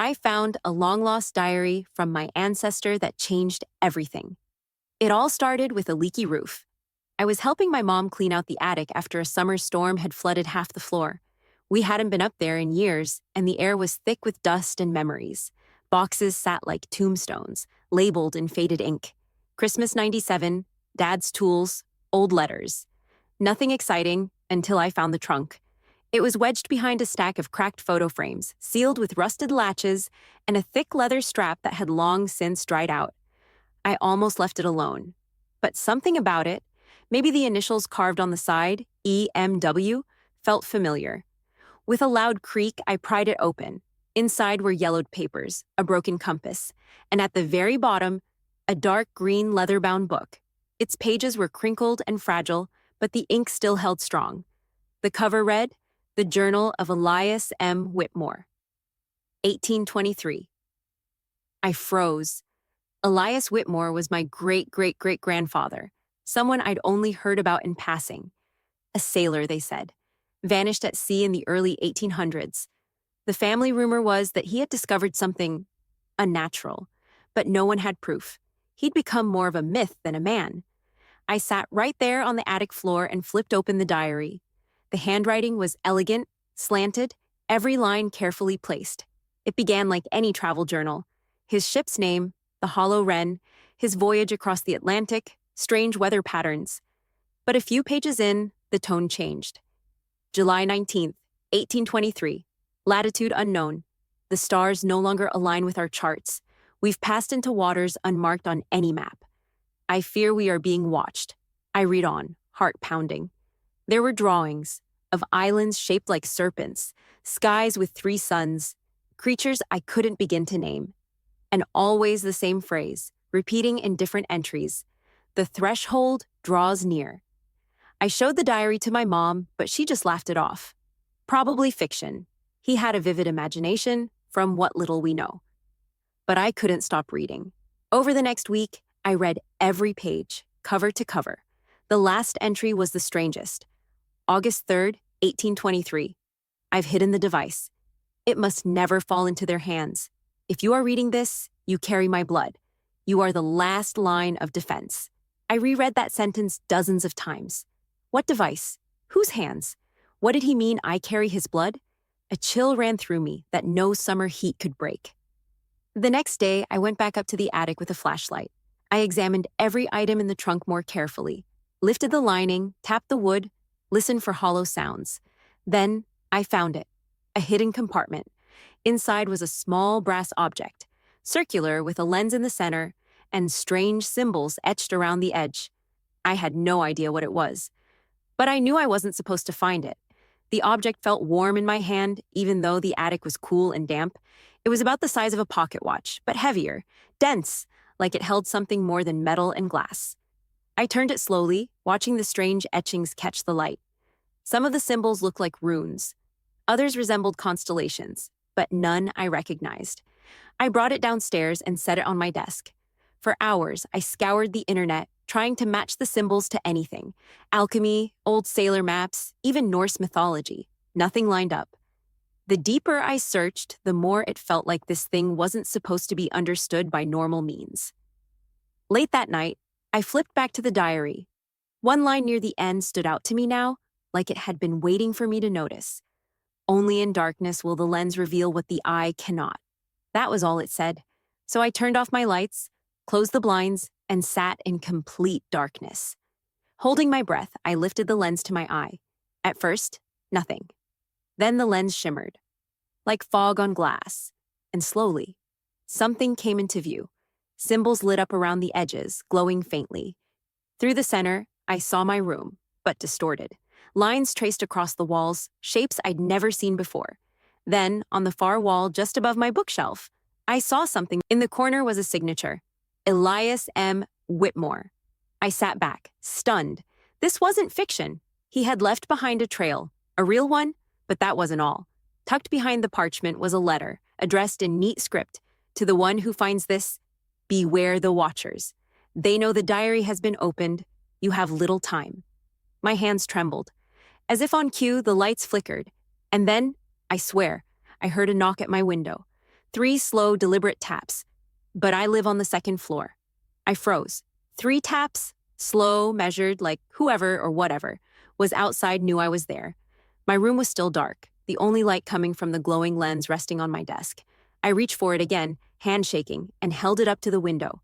I found a long-lost diary from my ancestor that changed everything. It all started with a leaky roof. I was helping my mom clean out the attic after a summer storm had flooded half the floor. We hadn't been up there in years, and the air was thick with dust and memories. Boxes sat like tombstones, labeled in faded ink. Christmas '97, Dad's tools, old letters. Nothing exciting until I found the trunk. It was wedged behind a stack of cracked photo frames, sealed with rusted latches and a thick leather strap that had long since dried out. I almost left it alone. But something about it, maybe the initials carved on the side, EMW, felt familiar. With a loud creak, I pried it open. Inside were yellowed papers, a broken compass, and at the very bottom, a dark green leather-bound book. Its pages were crinkled and fragile, but the ink still held strong. The cover read, "The Journal of Elias M. Whitmore, 1823. I froze. Elias Whitmore was my great-great-great-grandfather, someone I'd only heard about in passing. A sailor, they said, vanished at sea in the early 1800s. The family rumor was that he had discovered something unnatural, but no one had proof. He'd become more of a myth than a man. I sat right there on the attic floor and flipped open the diary. The handwriting was elegant, slanted, every line carefully placed. It began like any travel journal. His ship's name, the Hollow Wren, his voyage across the Atlantic, strange weather patterns. But a few pages in, the tone changed. July 19th, 1823. Latitude unknown. The stars no longer align with our charts. We've passed into waters unmarked on any map. I fear we are being watched. I read on, heart pounding. There were drawings of islands shaped like serpents, skies with 3 suns, creatures I couldn't begin to name. And always the same phrase, repeating in different entries. The threshold draws near. I showed the diary to my mom, but she just laughed it off. Probably fiction. He had a vivid imagination, from what little we know. But I couldn't stop reading. Over the next week, I read every page, cover to cover. The last entry was the strangest. August 3rd, 1823. I've hidden the device. It must never fall into their hands. If you are reading this, you carry my blood. You are the last line of defense. I reread that sentence dozens of times. What device? Whose hands? What did he mean I carry his blood? A chill ran through me that no summer heat could break. The next day, I went back up to the attic with a flashlight. I examined every item in the trunk more carefully, lifted the lining, tapped the wood, listened for hollow sounds. Then, I found it, a hidden compartment. Inside was a small brass object, circular with a lens in the center, and strange symbols etched around the edge. I had no idea what it was, but I knew I wasn't supposed to find it. The object felt warm in my hand, even though the attic was cool and damp. It was about the size of a pocket watch, but heavier, dense, like it held something more than metal and glass. I turned it slowly, watching the strange etchings catch the light. Some of the symbols looked like runes. Others resembled constellations, but none I recognized. I brought it downstairs and set it on my desk. For hours, I scoured the internet, trying to match the symbols to anything. Alchemy, old sailor maps, even Norse mythology. Nothing lined up. The deeper I searched, the more it felt like this thing wasn't supposed to be understood by normal means. Late that night, I flipped back to the diary. One line near the end stood out to me now, like it had been waiting for me to notice. Only in darkness will the lens reveal what the eye cannot. That was all it said. So I turned off my lights, closed the blinds, and sat in complete darkness. Holding my breath, I lifted the lens to my eye. At first, nothing. Then the lens shimmered, like fog on glass, and slowly, something came into view. Symbols lit up around the edges, glowing faintly. Through the center, I saw my room, but distorted. Lines traced across the walls, shapes I'd never seen before. Then, on the far wall just above my bookshelf, I saw something. In the corner was a signature, Elias M. Whitmore. I sat back, stunned. This wasn't fiction. He had left behind a trail, a real one, but that wasn't all. Tucked behind the parchment was a letter, addressed in neat script. To the one who finds this, beware the watchers. They know the diary has been opened. You have little time. My hands trembled. As if on cue, the lights flickered. And then, I swear, I heard a knock at my window. 3 slow, deliberate taps. But I live on the second floor. I froze. 3 taps, slow, measured, like whoever or whatever was outside knew I was there. My room was still dark, the only light coming from the glowing lens resting on my desk. I reached for it again, hand shaking, and held it up to the window.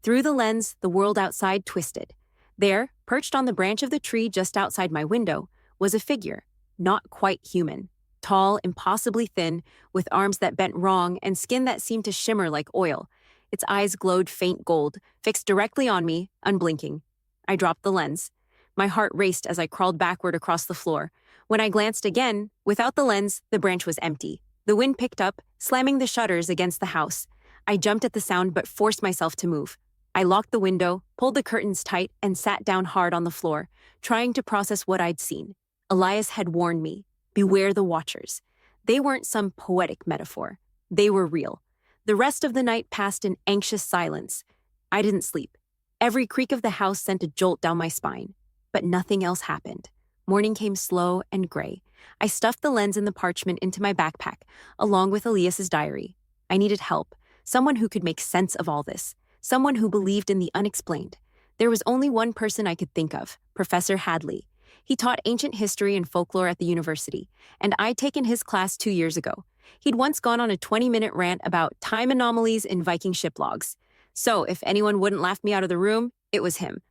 Through the lens, the world outside twisted. There, perched on the branch of the tree just outside my window, was a figure, not quite human. Tall, impossibly thin, with arms that bent wrong and skin that seemed to shimmer like oil. Its eyes glowed faint gold, fixed directly on me, unblinking. I dropped the lens. My heart raced as I crawled backward across the floor. When I glanced again, without the lens, the branch was empty. The wind picked up, slamming the shutters against the house. I jumped at the sound but forced myself to move. I locked the window, pulled the curtains tight, and sat down hard on the floor, trying to process what I'd seen. Elias had warned me, beware the watchers. They weren't some poetic metaphor. They were real. The rest of the night passed in anxious silence. I didn't sleep. Every creak of the house sent a jolt down my spine. But nothing else happened. Morning came slow and gray. I stuffed the lens and the parchment into my backpack, along with Elias's diary. I needed help, someone who could make sense of all this, someone who believed in the unexplained. There was only one person I could think of, Professor Hadley. He taught ancient history and folklore at the university, and I'd taken his class 2 years ago. He'd once gone on a 20-minute rant about time anomalies in Viking ship logs. So if anyone wouldn't laugh me out of the room, it was him.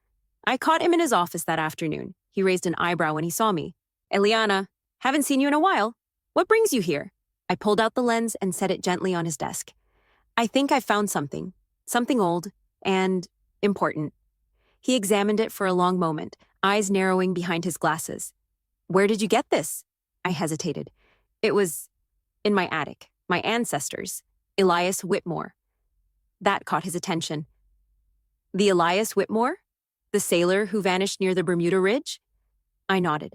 I caught him in his office that afternoon. He raised an eyebrow when he saw me. "Eliana, haven't seen you in a while. What brings you here?" I pulled out the lens and set it gently on his desk. "I think I found something. Something old and important." He examined it for a long moment, eyes narrowing behind his glasses. "Where did you get this?" I hesitated. "It was in my attic, my ancestor's, Elias Whitmore." That caught his attention. "The Elias Whitmore? The sailor who vanished near the Bermuda Ridge?" I nodded.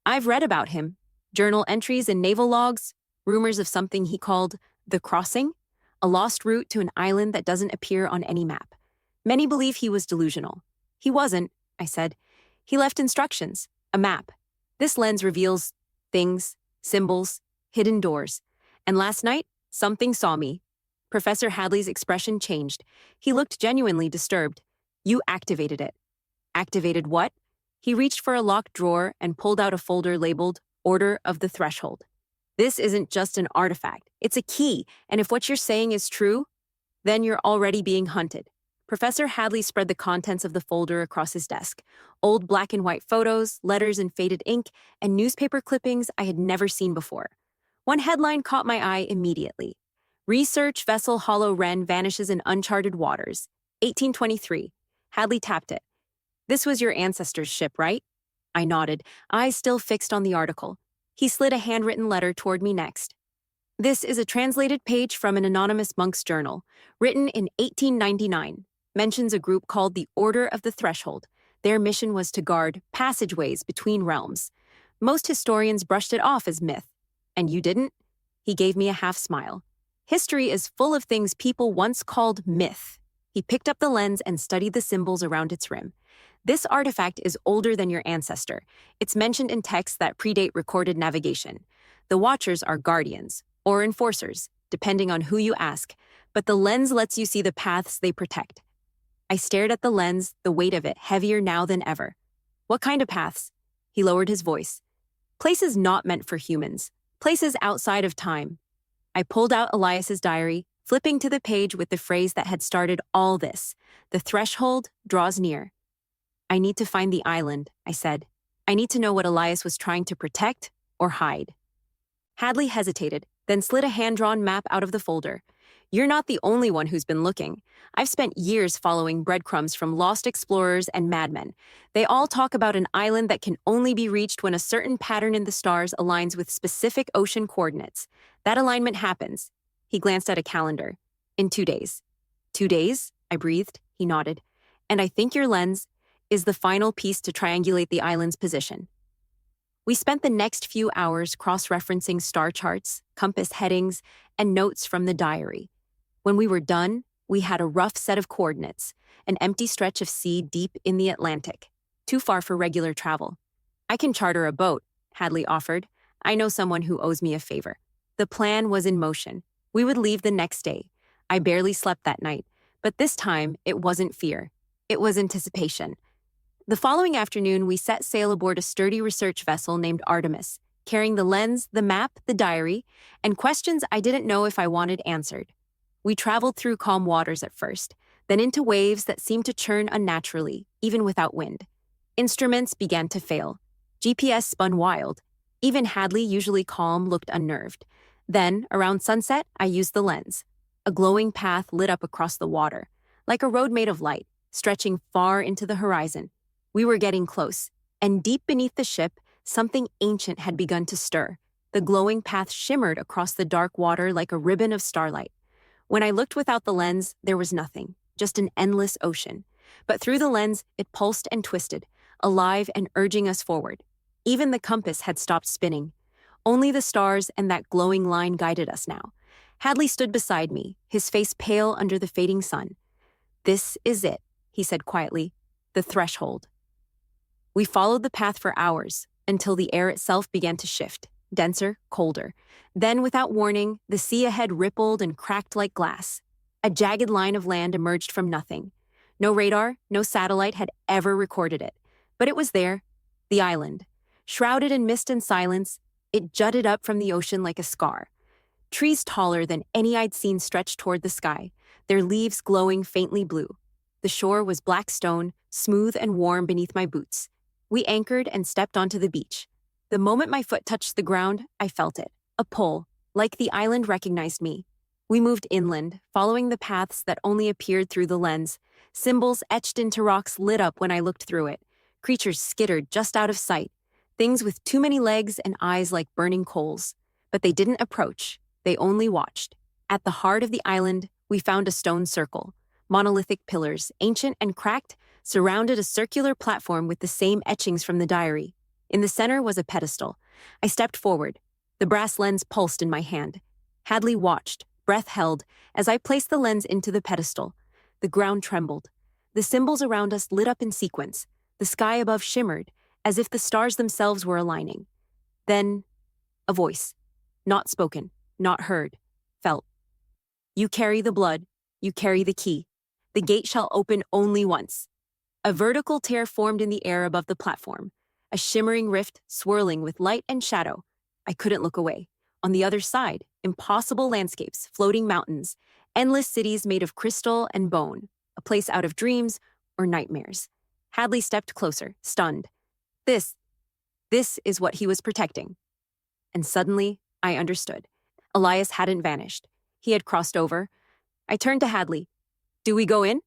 "I've read about him. Journal entries and naval logs, rumors of something he called the crossing, a lost route to an island that doesn't appear on any map. Many believe he was delusional. He wasn't," I said. "He left instructions, a map. This lens reveals things, symbols, hidden doors. And last night, something saw me." Professor Hadley's expression changed. He looked genuinely disturbed. "You activated it." "Activated what?" He reached for a locked drawer and pulled out a folder labeled Order of the Threshold. "This isn't just an artifact. It's a key, and if what you're saying is true, then you're already being hunted." Professor Hadley spread the contents of the folder across his desk. Old black and white photos, letters in faded ink, and newspaper clippings I had never seen before. One headline caught my eye immediately. "Research Vessel Hollow Wren Vanishes in Uncharted Waters, 1823. Hadley tapped it. "This was your ancestor's ship, right?" I nodded, eyes still fixed on the article. He slid a handwritten letter toward me next. "This is a translated page from an anonymous monk's journal, written in 1899. Mentions a group called the Order of the Threshold. Their mission was to guard passageways between realms. Most historians brushed it off as myth. And you didn't?" He gave me a half smile. "History is full of things people once called myth." He picked up the lens and studied the symbols around its rim. "This artifact is older than your ancestor. It's mentioned in texts that predate recorded navigation. The Watchers are guardians, or enforcers, depending on who you ask, but the lens lets you see the paths they protect." I stared at the lens, the weight of it heavier now than ever. "What kind of paths?" He lowered his voice. "Places not meant for humans. Places outside of time." I pulled out Elias's diary, flipping to the page with the phrase that had started all this. "The threshold draws near." "I need to find the island," I said. "I need to know what Elias was trying to protect or hide." Hadley hesitated, then slid a hand-drawn map out of the folder. "You're not the only one who's been looking. I've spent years following breadcrumbs from lost explorers and madmen. They all talk about an island that can only be reached when a certain pattern in the stars aligns with specific ocean coordinates. That alignment happens." He glanced at a calendar. "In 2 days." "2 days?" I breathed. He nodded. "And I think your lens is the final piece to triangulate the island's position." We spent the next few hours cross-referencing star charts, compass headings, and notes from the diary. When we were done, we had a rough set of coordinates, an empty stretch of sea deep in the Atlantic, too far for regular travel. "I can charter a boat," Hadley offered. "I know someone who owes me a favor." The plan was in motion. We would leave the next day. I barely slept that night, but this time it wasn't fear. It was anticipation. The following afternoon, we set sail aboard a sturdy research vessel named Artemis, carrying the lens, the map, the diary, and questions I didn't know if I wanted answered. We traveled through calm waters at first, then into waves that seemed to churn unnaturally, even without wind. Instruments began to fail. GPS spun wild. Even Hadley, usually calm, looked unnerved. Then, around sunset, I used the lens. A glowing path lit up across the water, like a road made of light, stretching far into the horizon. We were getting close, and deep beneath the ship, something ancient had begun to stir. The glowing path shimmered across the dark water like a ribbon of starlight. When I looked without the lens, there was nothing, just an endless ocean. But through the lens, it pulsed and twisted, alive and urging us forward. Even the compass had stopped spinning. Only the stars and that glowing line guided us now. Hadley stood beside me, his face pale under the fading sun. "This is it," he said quietly, "the threshold." We followed the path for hours, until the air itself began to shift, denser, colder. Then, without warning, the sea ahead rippled and cracked like glass. A jagged line of land emerged from nothing. No radar, no satellite had ever recorded it. But it was there, the island. Shrouded in mist and silence, it jutted up from the ocean like a scar. Trees taller than any I'd seen stretched toward the sky, their leaves glowing faintly blue. The shore was black stone, smooth and warm beneath my boots. We anchored and stepped onto the beach. The moment my foot touched the ground, I felt it. A pull, like the island recognized me. We moved inland, following the paths that only appeared through the lens. Symbols etched into rocks lit up when I looked through it. Creatures skittered just out of sight. Things with too many legs and eyes like burning coals. But they didn't approach. They only watched. At the heart of the island, we found a stone circle. Monolithic pillars, ancient and cracked, surrounded a circular platform with the same etchings from the diary. In the center was a pedestal. I stepped forward. The brass lens pulsed in my hand. Hadley watched, breath held, as I placed the lens into the pedestal. The ground trembled. The symbols around us lit up in sequence. The sky above shimmered, as if the stars themselves were aligning. Then, a voice. Not spoken, not heard, felt. "You carry the blood, you carry the key. The gate shall open only once." A vertical tear formed in the air above the platform, a shimmering rift swirling with light and shadow. I couldn't look away. On the other side, impossible landscapes, floating mountains, endless cities made of crystal and bone, a place out of dreams or nightmares. Hadley stepped closer, stunned. This is what he was protecting. And suddenly, I understood. Elias hadn't vanished. He had crossed over. I turned to Hadley. "Do we go in?"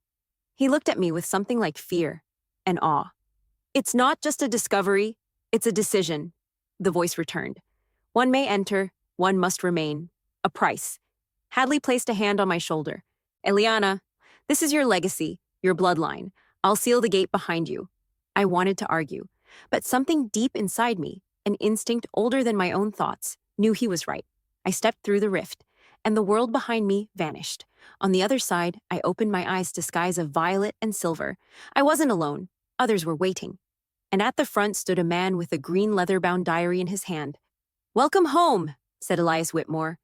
He looked at me with something like fear and awe. "It's not just a discovery, it's a decision," the voice returned. "One may enter, one must remain. A price." Hadley placed a hand on my shoulder. "Eliana, this is your legacy, your bloodline. I'll seal the gate behind you." I wanted to argue, but something deep inside me, an instinct older than my own thoughts, knew he was right. I stepped through the rift, and the world behind me vanished. On the other side, I opened my eyes to skies of violet and silver. I wasn't alone. Others were waiting. And at the front stood a man with a green leather-bound diary in his hand. "Welcome home," said Elias Whitmore.